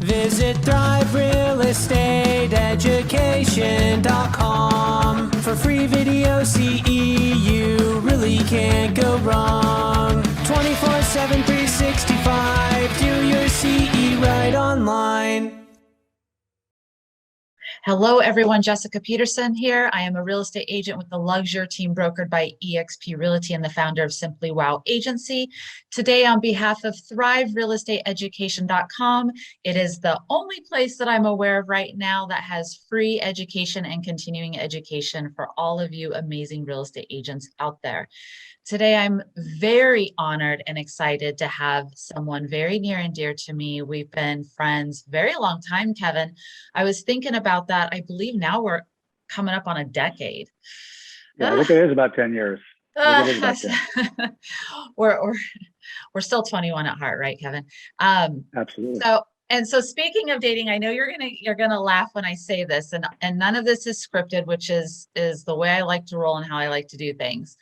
Visit thriverealestateeducation.com for free video CE. You really can't go wrong. 24/7, 365. Do your CE right online. Hello, everyone. Jessica Peterson here. I am a real estate agent with the Luxure team brokered by eXp Realty and the founder of Simply Wow Agency. Today, on behalf of thriverealestateeducation.com, it is the only place that I'm aware of right now that has free education and continuing education for all of you amazing real estate agents out there. Today, I'm very honored and excited to have someone very near and dear to me. We've been friends very long time, Kevin. I was thinking about that. I believe now we're coming up on a decade. Yeah, I think it is about 10 years. We're still 21 at heart, right, Kevin? Absolutely. So speaking of dating, I know you're gonna laugh when I say this, and none of this is scripted, which is the way I like to roll and how I like to do things.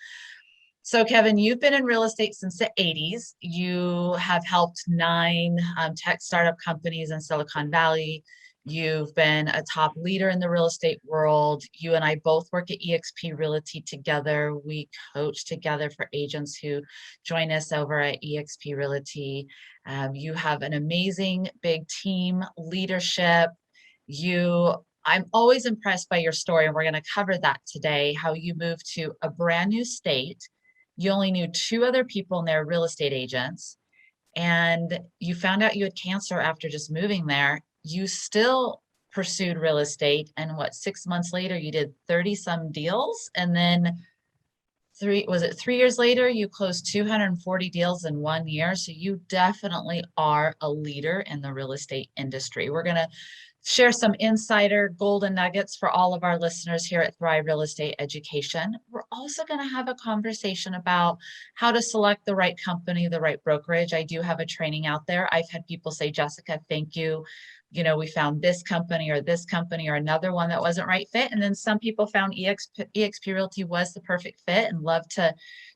So Kevin, you've been in real estate since the 80s. You have helped 9 tech startup companies in Silicon Valley. You've been a top leader in the real estate world. You and I both work at eXp Realty together. We coach together for agents who join us over at eXp Realty. You have an amazing big team, leadership. I'm always impressed by your story, and we're going to cover that today, how you moved to a brand new state. You only knew 2 other people and they're real estate agents, and you found out you had cancer after just moving there. You still pursued real estate, and 6 months later you did 30 some deals, and then 3 years later you closed 240 deals in 1 year. So you definitely are a leader in the real estate industry. We're going to share some insider golden nuggets for all of our listeners here at Thrive Real Estate Education. We're also going to have a conversation about how to select the right company, the right brokerage. I do have a training out there. I've had people say, Jessica, thank you. You know, we found this company or another one that wasn't right fit. And then some people found eXp Realty was the perfect fit and love to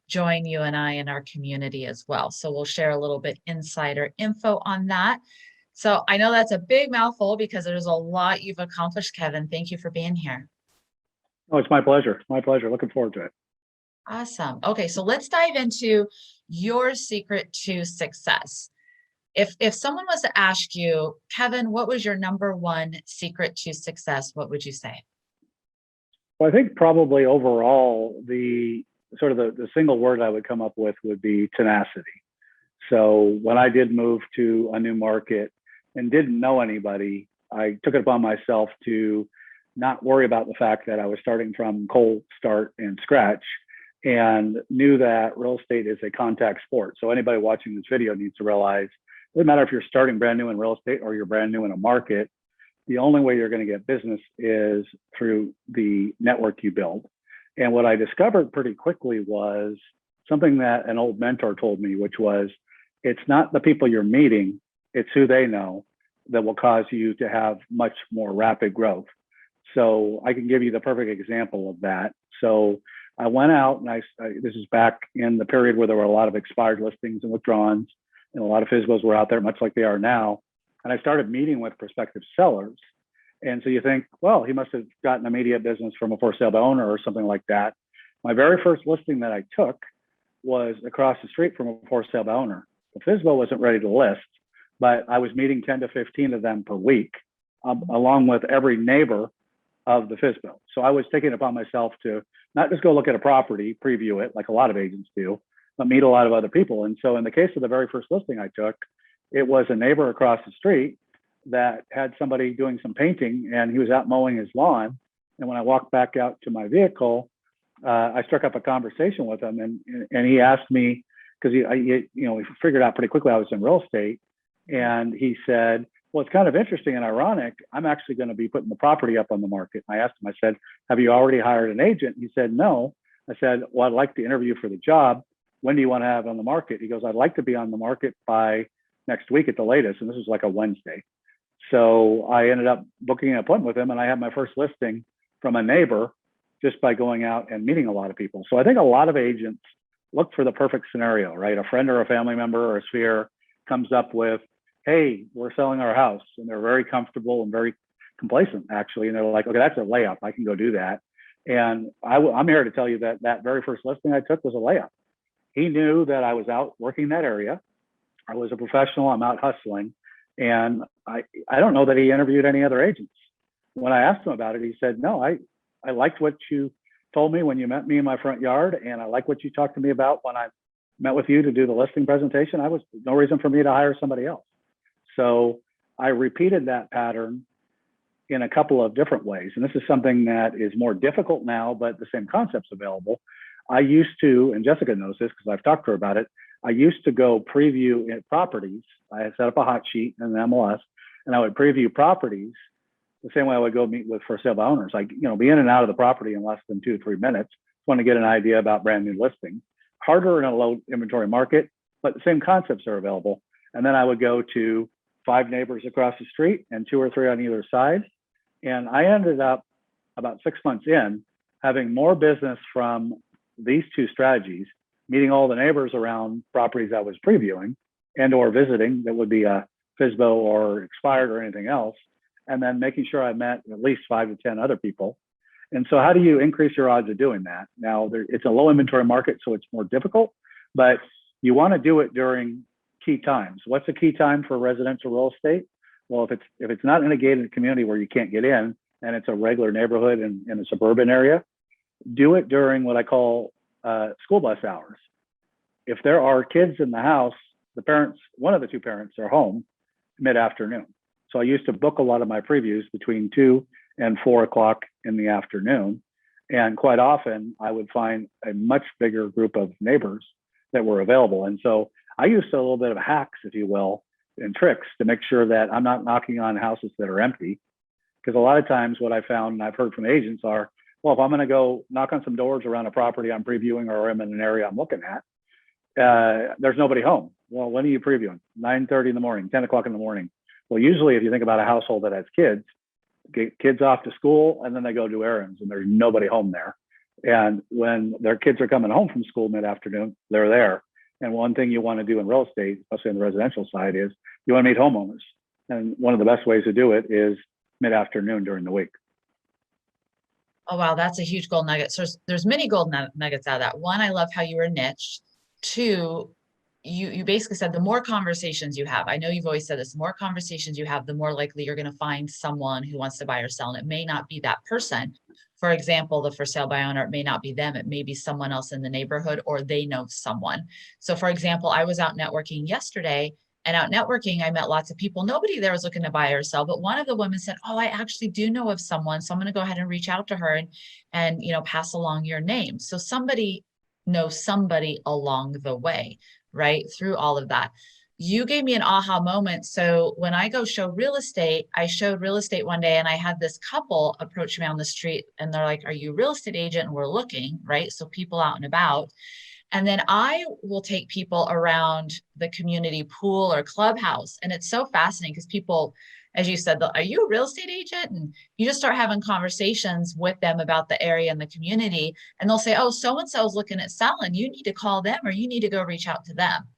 join you and I in our community as well. So we'll share a little bit insider info on that. So I know that's a big mouthful because there's a lot you've accomplished, Kevin. Thank you for being here. Oh, it's my pleasure. My pleasure. Looking forward to it. Awesome. Okay, so let's dive into your secret to success. If someone was to ask you, Kevin, what was your #1 secret to success? What would you say? Well, I think probably overall, the single word I would come up with would be tenacity. So when I did move to a new market and didn't know anybody, I took it upon myself to not worry about the fact that I was starting from cold start and scratch, and knew that real estate is a contact sport. So anybody watching this video needs to realize it doesn't matter if you're starting brand new in real estate or you're brand new in a market, the only way you're going to get business is through the network you build. And what I discovered pretty quickly was something that an old mentor told me, which was, it's not the people you're meeting, it's who they know that will cause you to have much more rapid growth. So I can give you the perfect example of that. So I went out and this is back in the period where there were a lot of expired listings and withdrawals, and a lot of FSBOs were out there, much like they are now. And I started meeting with prospective sellers. And so you think, well, he must have gotten immediate business from a for sale by owner or something like that. My very first listing that I took was across the street from a for sale by owner. The FSBO wasn't ready to list, but I was meeting 10 to 15 of them per week, along with every neighbor of the FSBO. So I was taking it upon myself to not just go look at a property, preview it like a lot of agents do, but meet a lot of other people. And so in the case of the very first listing I took, it was a neighbor across the street that had somebody doing some painting, and he was out mowing his lawn. And when I walked back out to my vehicle, I struck up a conversation with him, and he asked me, because he figured out pretty quickly I was in real estate, and he said, well, it's kind of interesting and ironic. I'm actually going to be putting the property up on the market. And I asked him, I said, have you already hired an agent? He said, no. I said, well, I'd like to interview for the job. When do you want to have it on the market? He goes, I'd like to be on the market by next week at the latest. And this was like a Wednesday. So I ended up booking an appointment with him, and I had my first listing from a neighbor just by going out and meeting a lot of people. So I think a lot of agents look for the perfect scenario, right? A friend or a family member or a sphere comes up with hey, we're selling our house. And they're very comfortable and very complacent, actually. And they're like, okay, that's a layup. I can go do that. And I'm here to tell you that that very first listing I took was a layup. He knew that I was out working that area. I was a professional. I'm out hustling. And I don't know that he interviewed any other agents. When I asked him about it, he said, no, I liked what you told me when you met me in my front yard. And I like what you talked to me about when I met with you to do the listing presentation. I was no reason for me to hire somebody else. So I repeated that pattern in a couple of different ways. And this is something that is more difficult now, but the same concept's available. I used to, and Jessica knows this because I've talked to her about it, I used to go preview properties. I set up a hot sheet in the MLS, and I would preview properties the same way I would go meet with for sale by owners. Like, be in and out of the property in less than 2 to 3 minutes. Want to get an idea about brand new listings. Harder in a low inventory market, but the same concepts are available. And then I would go to 5 neighbors across the street and 2 or 3 on either side. And I ended up about 6 months in having more business from these 2 strategies, meeting all the neighbors around properties I was previewing and or visiting that would be a FSBO or expired or anything else, and then making sure I met at least 5 to 10 other people. And so how do you increase your odds of doing that? Now, it's a low inventory market, so it's more difficult, but you want to do it during key times. What's a key time for residential real estate? Well, if it's not in a gated community where you can't get in and it's a regular neighborhood in a suburban area, do it during what I call school bus hours. If there are kids in the house, the parents, one of the 2 parents are home mid-afternoon. So I used to book a lot of my previews between 2 and 4 o'clock in the afternoon. And quite often I would find a much bigger group of neighbors that were available. And so I used a little bit of hacks, if you will, and tricks to make sure that I'm not knocking on houses that are empty. Because a lot of times what I found, and I've heard from agents are, well, if I'm going to go knock on some doors around a property I'm previewing or I'm in an area I'm looking at, there's nobody home. Well, when are you previewing? 9:30 in the morning, 10 o'clock in the morning. Well, usually if you think about a household that has kids, get kids off to school and then they go do errands and there's nobody home there. And when their kids are coming home from school mid-afternoon, they're there. And one thing you want to do in real estate, especially on the residential side, is you want to meet homeowners. And one of the best ways to do it is mid-afternoon during the week. Oh, wow. That's a huge gold nugget. So there's many gold nuggets out of that. One, I love how you were niched. 2, you basically said the more conversations you have, I know you've always said this, the more conversations you have, the more likely you're going to find someone who wants to buy or sell. And it may not be that person. For example, the for sale by owner, it may not be them. It may be someone else in the neighborhood or they know someone. So for example, I was out networking yesterday, and out networking, I met lots of people. Nobody there was looking to buy or sell, but one of the women said, oh, I actually do know of someone. So I'm going to go ahead and reach out to her and pass along your name. So somebody knows somebody along the way, right? Through all of that. You gave me an aha moment. So when I go show real estate, I showed real estate one day and I had this couple approach me on the street and they're like, are you a real estate agent? And we're looking, right? So people out and about. And then I will take people around the community pool or clubhouse. And it's so fascinating because people, as you said, are you a real estate agent? And you just start having conversations with them about the area and the community. And they'll say, oh, so-and-so is looking at selling. You need to call them or you need to go reach out to them.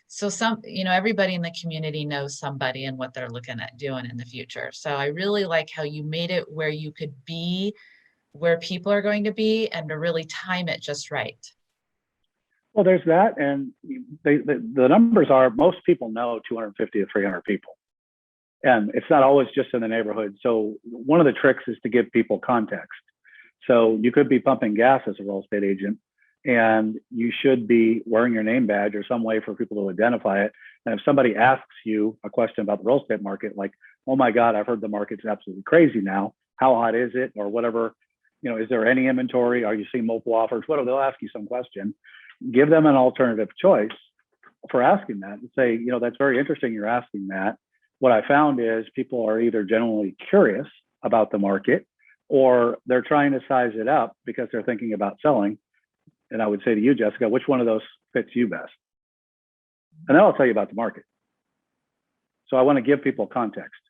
So everybody in the community knows somebody and what they're looking at doing in the future. So I really like how you made it where you could be where people are going to be and to really time it just right. Well, there's that. And the numbers are, most people know 250 to 300 people. And it's not always just in the neighborhood. So one of the tricks is to give people context. So you could be pumping gas as a real estate agent, and you should be wearing your name badge or some way for people to identify it. And if somebody asks you a question about the real estate market, like, oh my God, I've heard the market's absolutely crazy now. How hot is it? Or whatever, is there any inventory? Are you seeing multiple offers? Whatever, they'll ask you some question. Give them an alternative choice for asking that and say, that's very interesting you're asking that. What I found is people are either genuinely curious about the market or they're trying to size it up because they're thinking about selling. And I would say to you, Jessica, which one of those fits you best? And then I'll tell you about the market. So I want to give people context.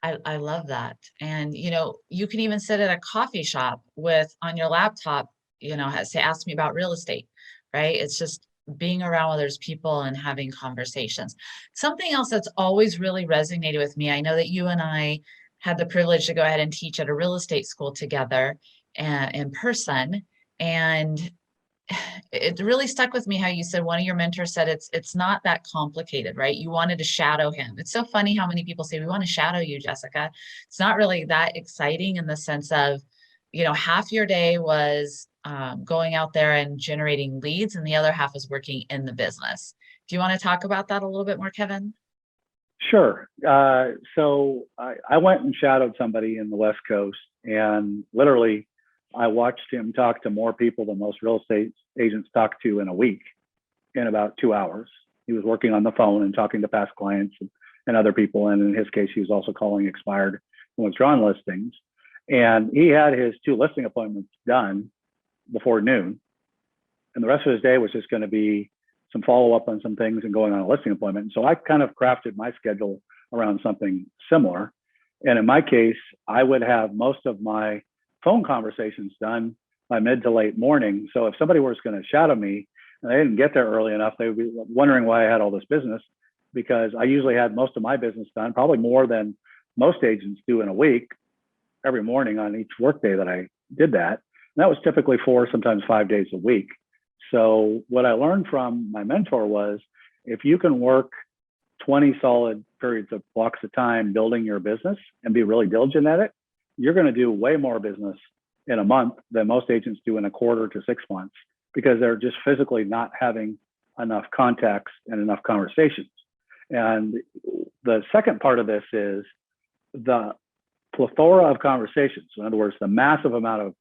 I love that. And, you can even sit at a coffee shop on your laptop, say, ask me about real estate, right? It's just being around others people and having conversations. Something else that's always really resonated with me, I know that you and I had the privilege to go ahead and teach at a real estate school together in person. And it really stuck with me how you said one of your mentors said it's not that complicated, right? You wanted to shadow him. It's so funny how many people say we want to shadow you, Jessica. It's not really that exciting in the sense of, half your day was going out there and generating leads, and the other half is working in the business. Do you want to talk about that a little bit more, Kevin? Sure. So I went and shadowed somebody in the West Coast, and literally I watched him talk to more people than most real estate agents talk to in a week in about 2 hours. He was working on the phone and talking to past clients and other people. And in his case, he was also calling expired and withdrawn listings. And he had his 2 listing appointments done before noon. And the rest of his day was just going to be some follow-up on some things and going on a listing appointment. And so I kind of crafted my schedule around something similar. And in my case, I would have most of my phone conversations done by mid to late morning. So if somebody was going to shadow me and they didn't get there early enough, they would be wondering why I had all this business, because I usually had most of my business done, probably more than most agents do in a week, every morning on each workday that I did that. And that was typically 4, sometimes 5 days a week. So what I learned from my mentor was, if you can work 20 solid periods of blocks of time building your business and be really diligent at it, you're going to do way more business in a month than most agents do in a quarter to 6 months, because they're just physically not having enough contacts and enough conversations. And the second part of this is the plethora of conversations. In other words, the massive amount of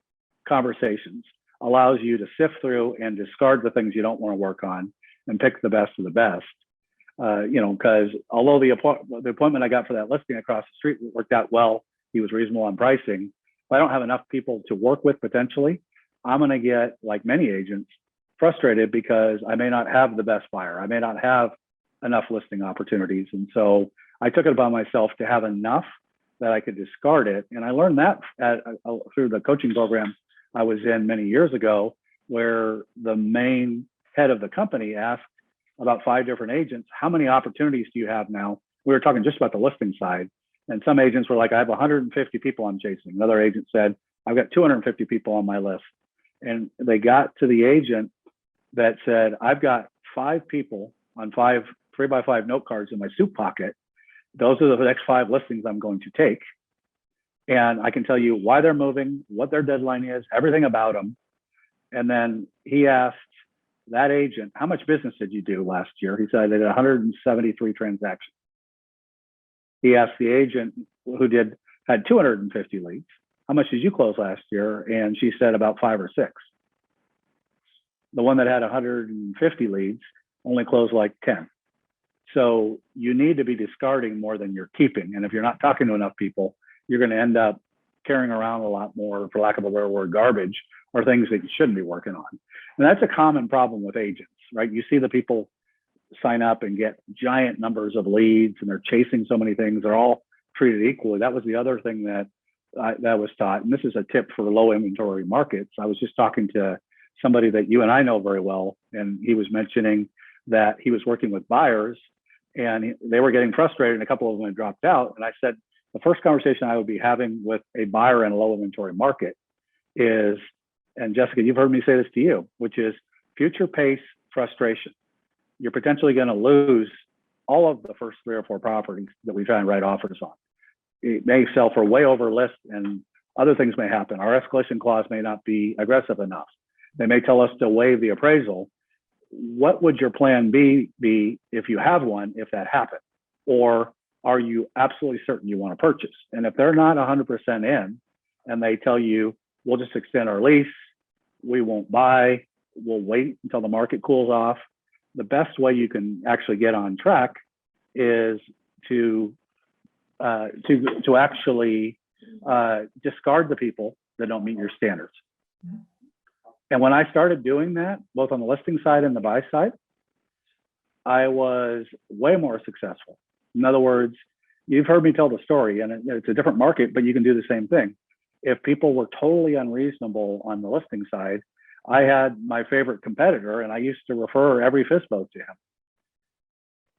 conversations allows you to sift through and discard the things you don't want to work on and pick the best of the best. Because although the appointment I got for that listing across the street worked out well, he was reasonable on pricing, if I don't have enough people to work with potentially, I'm going to get, like many agents, frustrated because I may not have the best buyer. I may not have enough listing opportunities. And so I took it upon myself to have enough that I could discard it. And I learned that through the coaching program I was in many years ago, where the main head of the company asked about 5 different agents, how many opportunities do you have now? We were talking just about the listing side. And some agents were like, I have 150 people I'm chasing. Another agent said, I've got 250 people on my list. And they got to the agent that said, I've got 5 people on 5 3x5 note cards in my soup pocket. Those are the next 5 listings I'm going to take. And I can tell you why they're moving, what their deadline is, everything about them. And then he asked that agent, how much business did you do last year? He said, I did 173 transactions. He asked the agent who had 250 leads, how much did you close last year? And she said about 5 or 6. The one that had 150 leads only closed like 10. So you need to be discarding more than you're keeping. And if you're not talking to enough people, you're going to end up carrying around a lot more, for lack of a better word, garbage, or things that you shouldn't be working on. And that's a common problem with agents, right? You see the people sign up and get giant numbers of leads, and they're chasing so many things. They're all treated equally. That was the other thing that was taught. And this is a tip for low inventory markets. I was just talking to somebody that you and I know very well, and he was mentioning that he was working with buyers, and they were getting frustrated, and a couple of them had dropped out. And I said, the first conversation I would be having with a buyer in a low inventory market is, and Jessica, you've heard me say this to you, which is future pace frustration. You're potentially going to lose all of the first 3 or 4 properties that we try and write offers on. It may sell for way over list, and other things may happen. Our escalation clause may not be aggressive enough. They may tell us to waive the appraisal. What would your plan be if you have one, if that happened? Or are you absolutely certain you want to purchase? And if they're not 100% in, and they tell you, we'll just extend our lease, we won't buy, we'll wait until the market cools off, the best way you can actually get on track is to actually discard the people that don't meet your standards. And when I started doing that, both on the listing side and the buy side, I was way more successful. In other words, you've heard me tell the story, and it's a different market, but you can do the same thing. If people were totally unreasonable on the listing side, I had my favorite competitor, and I used to refer every FISBO to him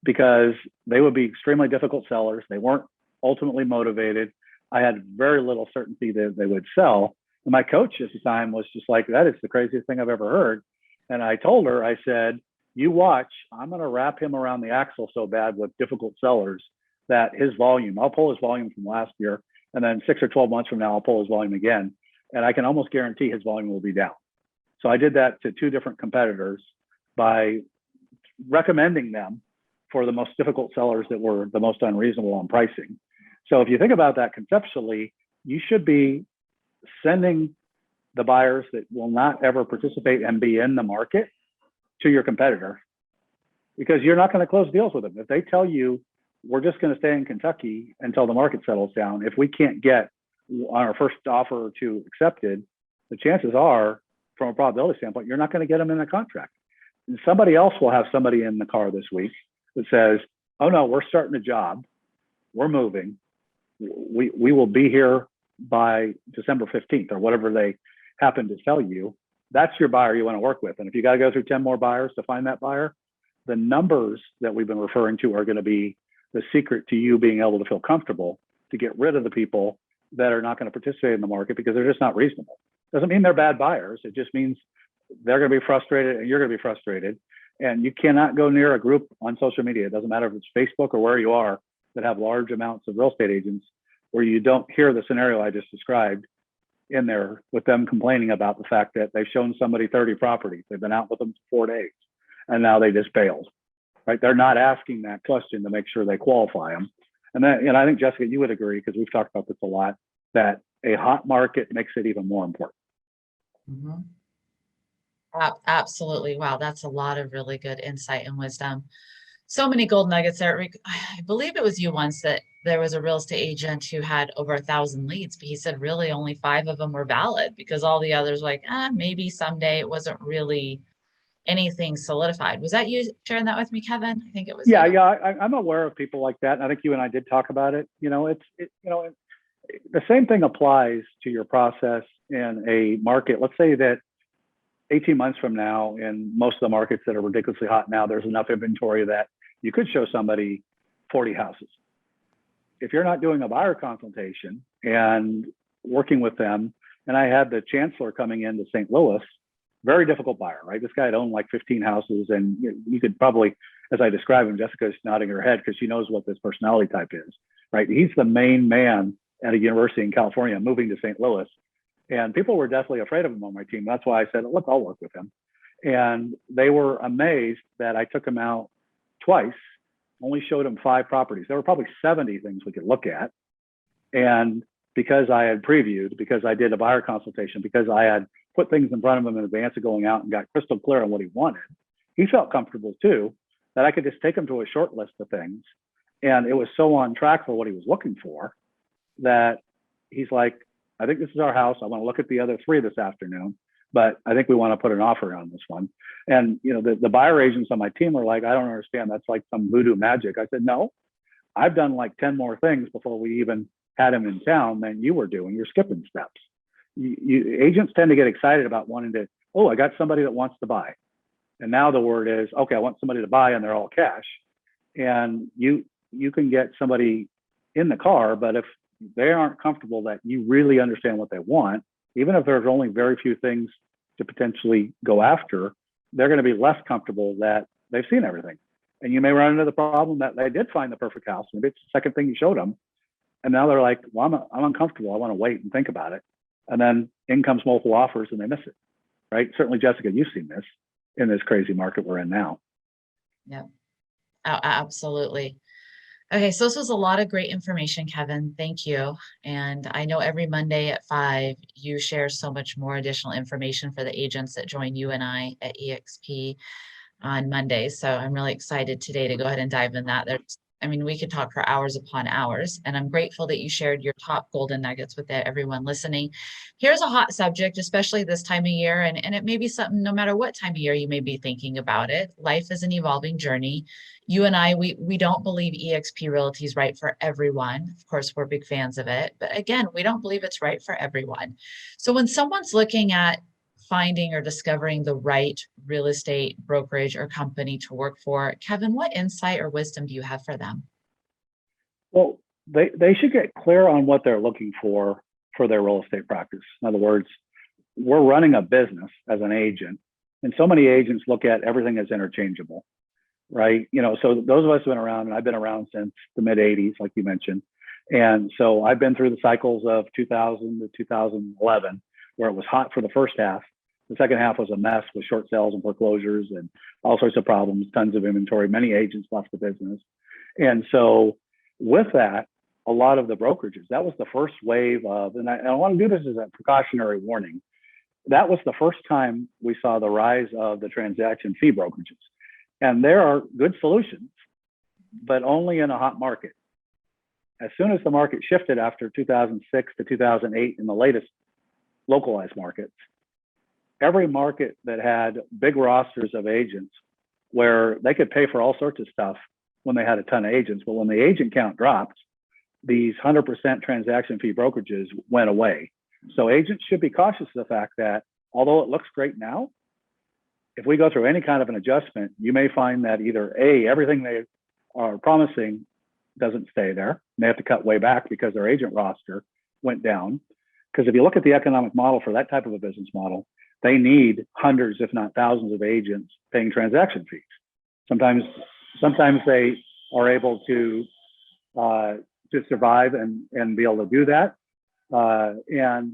because they would be extremely difficult sellers. They weren't ultimately motivated. I had very little certainty that they would sell. And my coach at the time was just like, that is the craziest thing I've ever heard. And I told her, I said, you watch, I'm going to wrap him around the axle so bad with difficult sellers that his volume, I'll pull his volume from last year. And then 6 or 12 months from now, I'll pull his volume again. And I can almost guarantee his volume will be down. So I did that to 2 different competitors by recommending them for the most difficult sellers that were the most unreasonable on pricing. So if you think about that conceptually, you should be sending the buyers that will not ever participate and be in the market to your competitor, because you're not going to close deals with them. If they tell you, we're just going to stay in Kentucky until the market settles down, if we can't get on our first offer or 2 accepted, the chances are, from a probability standpoint, you're not going to get them in a contract. And somebody else will have somebody in the car this week that says, oh no, we're starting a job, we're moving, we will be here by December 15th or whatever they happen to tell you. That's your buyer you want to work with. And if you got to go through 10 more buyers to find that buyer, the numbers that we've been referring to are going to be the secret to you being able to feel comfortable to get rid of the people that are not going to participate in the market because they're just not reasonable. Doesn't mean they're bad buyers. It just means they're going to be frustrated and you're going to be frustrated. And you cannot go near a group on social media. It doesn't matter if it's Facebook or where you are that have large amounts of real estate agents where you don't hear the scenario I just described in there with them complaining about the fact that they've shown somebody 30 properties. They've been out with them for 4 days and now they just bailed, right? They're not asking that question to make sure they qualify them. And then, I think, Jessica, you would agree, because we've talked about this a lot, that a hot market makes it even more important. Mhm. Absolutely. Wow, that's a lot of really good insight and wisdom. So many gold nuggets there. I believe it was you once that there was a real estate agent who had over 1,000 leads, but he said really only 5 of them were valid because all the others were like, maybe someday. It wasn't really anything solidified. Was that you sharing that with me, Kevin? I think it was. Yeah, you. yeah, I'm aware of people like that, and I think you and I did talk about it. The same thing applies to your process in a market. Let's say that 18 months from now, in most of the markets that are ridiculously hot now, there's enough inventory that you could show somebody 40 houses. If you're not doing a buyer consultation and working with them, and I had the chancellor coming into St. Louis, very difficult buyer, right? This guy had owned like 15 houses, and you could probably, as I described him, Jessica's nodding her head because she knows what this personality type is, right? He's the main man at a university in California moving to St. Louis. And people were deathly afraid of him on my team. That's why I said, look, I'll work with him. And they were amazed that I took him out twice, only showed him 5 properties. There were probably 70 things we could look at. And because I had previewed, because I did a buyer consultation, because I had put things in front of him in advance of going out and got crystal clear on what he wanted, he felt comfortable too, that I could just take him to a short list of things. And it was so on track for what he was looking for that he's like, I think this is our house. I want to look at the other 3 this afternoon, but I think we want to put an offer on this one. And the buyer agents on my team were like, I don't understand. That's like some voodoo magic. I said, no, I've done like 10 more things before we even had him in town than you were doing. You're skipping steps. Agents tend to get excited about wanting to, I got somebody that wants to buy. And now the word is, okay, I want somebody to buy and they're all cash. And you can get somebody in the car, but if they aren't comfortable that you really understand what they want, even if there's only very few things to potentially go after, they're going to be less comfortable that they've seen everything. And you may run into the problem that they did find the perfect house. Maybe it's the second thing you showed them. And now they're like, well, I'm uncomfortable. I want to wait and think about it. And then in comes multiple offers and they miss it, right? Certainly, Jessica, you've seen this in this crazy market we're in now. Yeah, absolutely. Okay, so this was a lot of great information, Kevin. Thank you. And I know every Monday at 5, you share so much more additional information for the agents that join you and I at EXP on Mondays. So I'm really excited today to go ahead and dive in that. We could talk for hours upon hours, and I'm grateful that you shared your top golden nuggets with everyone listening. Here's a hot subject, especially this time of year, and it may be something no matter what time of year you may be thinking about it. Life is an evolving journey. You and I, we don't believe EXP Realty is right for everyone. Of course, we're big fans of it, but again, we don't believe it's right for everyone. So when someone's looking at finding or discovering the right real estate brokerage or company to work for, Kevin, what insight or wisdom do you have for them? Well, they should get clear on what they're looking for their real estate practice. In other words, we're running a business as an agent, and so many agents look at everything as interchangeable, right? You know, so those of us who have been around, and I've been around since the mid 80s, like you mentioned. And so I've been through the cycles of 2000 to 2011, where it was hot for the first half. The second half was a mess with short sales and foreclosures and all sorts of problems, tons of inventory. Many agents left the business. And so with that, a lot of the brokerages, that was the first wave of, and I want to do this as a precautionary warning. That was the first time we saw the rise of the transaction fee brokerages. And there are good solutions, but only in a hot market. As soon as the market shifted after 2006 to 2008 in the latest localized markets, every market that had big rosters of agents where they could pay for all sorts of stuff when they had a ton of agents, but when the agent count dropped, these 100% transaction fee brokerages went away. So agents should be cautious of the fact that although it looks great now, if we go through any kind of an adjustment, you may find that either A, everything they are promising doesn't stay there. They have to cut way back because their agent roster went down. Because if you look at the economic model for that type of a business model, they need hundreds, if not thousands of agents paying transaction fees. Sometimes they are able to survive and be able to do that. And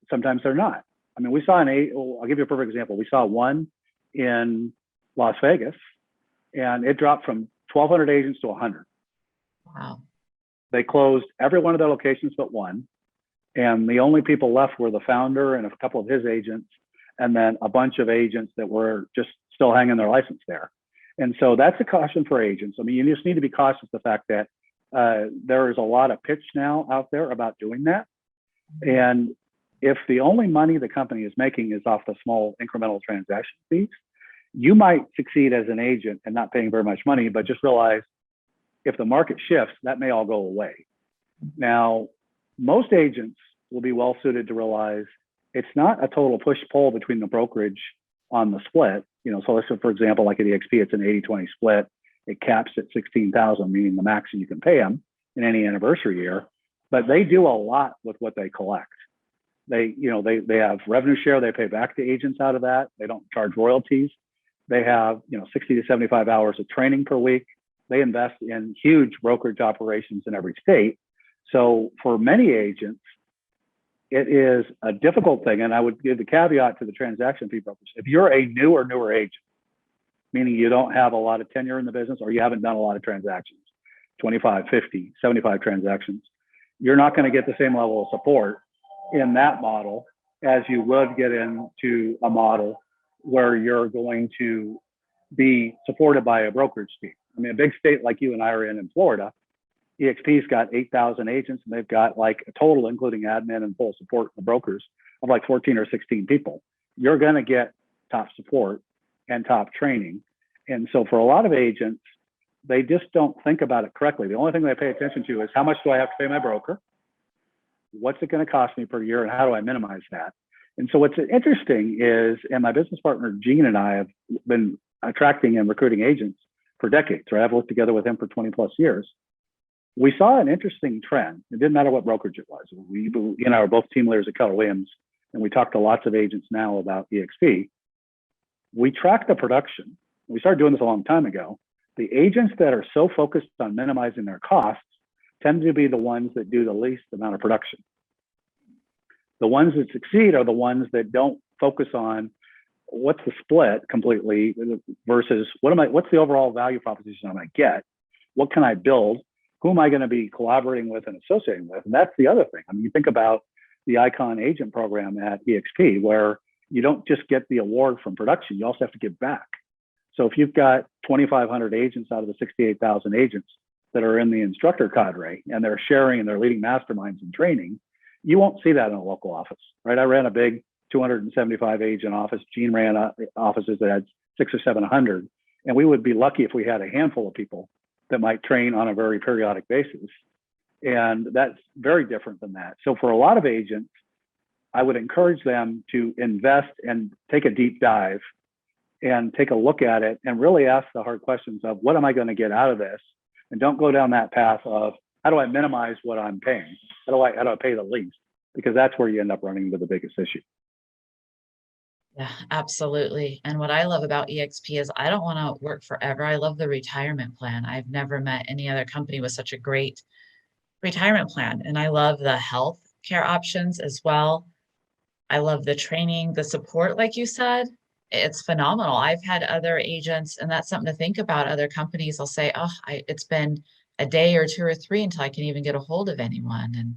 sometimes they're not. I mean, we saw I'll give you a perfect example. We saw one in Las Vegas, and it dropped from 1,200 agents to 100. Wow. They closed every one of their locations but one. And the only people left were the founder and a couple of his agents, and then a bunch of agents that were just still hanging their license there. And so that's a caution for agents. I mean, you just need to be cautious of the fact that there is a lot of pitch now out there about doing that. And if the only money the company is making is off the small incremental transaction fees, you might succeed as an agent and not paying very much money, but just realize if the market shifts, that may all go away. Now, most agents will be well suited to realize it's not a total push-pull between the brokerage on the split. You know, so let's say, for example, like at EXP, it's an 80-20 split. It caps at 16,000, meaning the max you can pay them in any anniversary year. But they do a lot with what they collect. They have revenue share. They pay back the agents out of that. They don't charge royalties. They have 60 to 75 hours of training per week. They invest in huge brokerage operations in every state. So for many agents, it is a difficult thing. And I would give the caveat to the transaction fee brokers. If you're a newer agent, meaning you don't have a lot of tenure in the business or you haven't done a lot of transactions, 25, 50, 75 transactions, you're not going to get the same level of support in that model as you would get into a model where you're going to be supported by a brokerage team. I mean, a big state like you and I are in Florida, EXP's got 8,000 agents, and they've got like a total, including admin and full support, the brokers, of like 14 or 16 people. You're going to get top support and top training. And so for a lot of agents, they just don't think about it correctly. The only thing they pay attention to is how much do I have to pay my broker? What's it going to cost me per year? And how do I minimize that? And so what's interesting is, and my business partner, Gene, and I have been attracting and recruiting agents for decades, right? I've worked together with him for 20 plus years. We saw an interesting trend. It didn't matter what brokerage it was. We are both team leaders at Keller Williams, and we talk to lots of agents now about EXP. We track the production. We started doing this a long time ago. The agents that are so focused on minimizing their costs tend to be the ones that do the least amount of production. The ones that succeed are the ones that don't focus on what's the split completely versus what's the overall value proposition I'm going to get? What can I build? Who am I going to be collaborating with and associating with? And that's the other thing. I mean, you think about the Icon Agent Program at EXP, where you don't just get the award from production, you also have to give back. So if you've got 2,500 agents out of the 68,000 agents that are in the instructor cadre and they're sharing and they're leading masterminds and training, you won't see that in a local office, right? I ran a big 275 agent office. Gene ran offices that had 600 or 700. And we would be lucky if we had a handful of people that might train on a very periodic basis. And that's very different than that. So for a lot of agents, I would encourage them to invest and take a deep dive and take a look at it and really ask the hard questions of what am I going to get out of this? And don't go down that path of how do I minimize what I'm paying? How do I pay the least? Because that's where you end up running into the biggest issue. Yeah, absolutely. And what I love about EXP is I don't want to work forever. I love the retirement plan. I've never met any other company with such a great retirement plan. And I love the health care options as well. I love the training, the support, like you said. It's phenomenal. I've had other agents, and that's something to think about. Other companies will say, oh, it's been a day or two or three until I can even get a hold of anyone.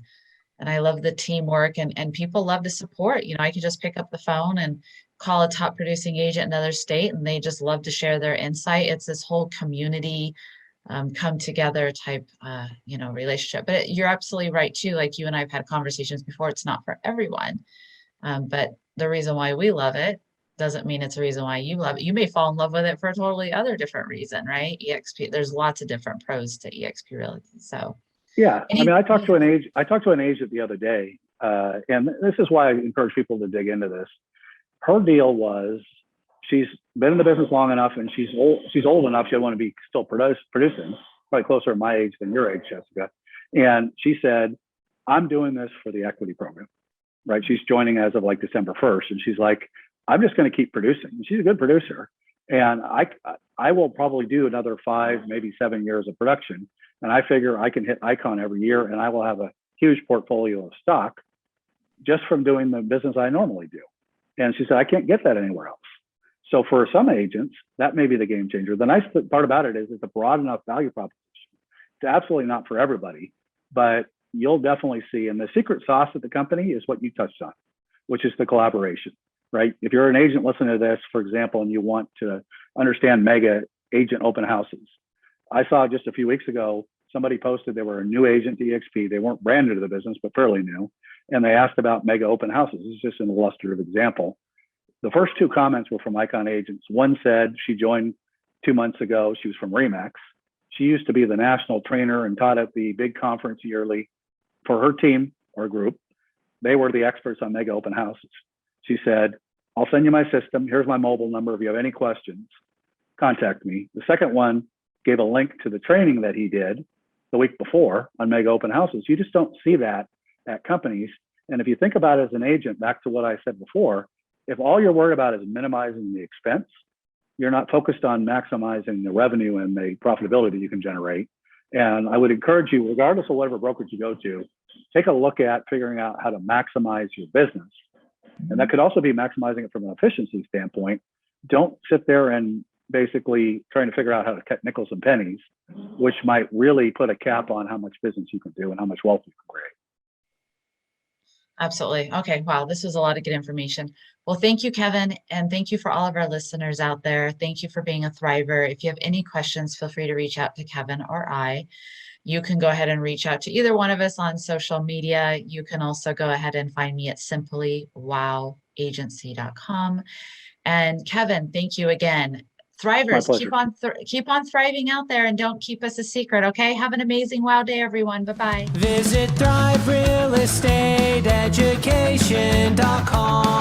And I love the teamwork, and people love the support. You know, I could just pick up the phone and call a top producing agent in another state, and they just love to share their insight. It's this whole community come together type, relationship. But you're absolutely right too. Like you and I've had conversations before. It's not for everyone, but the reason why we love it doesn't mean it's a reason why you love it. You may fall in love with it for a totally other different reason, right? EXP, there's lots of different pros to EXP Realty. So yeah, I mean, I talked to an agent the other day, and this is why I encourage people to dig into this. Her deal was she's been in the business long enough, and she's old enough she'll want to be still producing, probably closer to my age than your age, Jessica. And she said, I'm doing this for the equity program, right? She's joining as of like December 1st, and she's like, I'm just going to keep producing. And she's a good producer, and I will probably do another 5, maybe 7 years of production. And I figure I can hit icon every year, and I will have a huge portfolio of stock just from doing the business I normally do. And she said, I can't get that anywhere else. So for some agents, that may be the game changer. The nice part about it is it's a broad enough value proposition. It's absolutely not for everybody, but you'll definitely see. And the secret sauce of the company is what you touched on, which is the collaboration, right? If you're an agent listening to this, for example, and you want to understand mega agent open houses, I saw just a few weeks ago, somebody posted they were a new agent to EXP. They weren't brand new to the business, but fairly new. And they asked about mega open houses. This is just an illustrative example. The first 2 comments were from Icon agents. One said she joined 2 months ago. She was from Remax. She used to be the national trainer and taught at the big conference yearly for her team or group. They were the experts on mega open houses. She said, I'll send you my system. Here's my mobile number. If you have any questions, contact me. The second one gave a link to the training that he did the week before on mega open houses. You just don't see that at companies. And if you think about it as an agent, back to what I said before, if all you're worried about is minimizing the expense, you're not focused on maximizing the revenue and the profitability that you can generate. And I would encourage you, regardless of whatever brokerage you go to, take a look at figuring out how to maximize your business. And that could also be maximizing it from an efficiency standpoint. Don't sit there and basically trying to figure out how to cut nickels and pennies, which might really put a cap on how much business you can do and how much wealth you can create. Absolutely. Okay. Wow. This was a lot of good information. Well, thank you, Kevin. And thank you for all of our listeners out there. Thank you for being a thriver. If you have any questions, feel free to reach out to Kevin or I. You can go ahead and reach out to either one of us on social media. You can also go ahead and find me at simplywowagency.com. And Kevin, thank you again. Thrivers, keep on thriving out there, and don't keep us a secret, okay? Have an amazing wow day, everyone. Bye-bye. Visit thriverealestateeducation.com.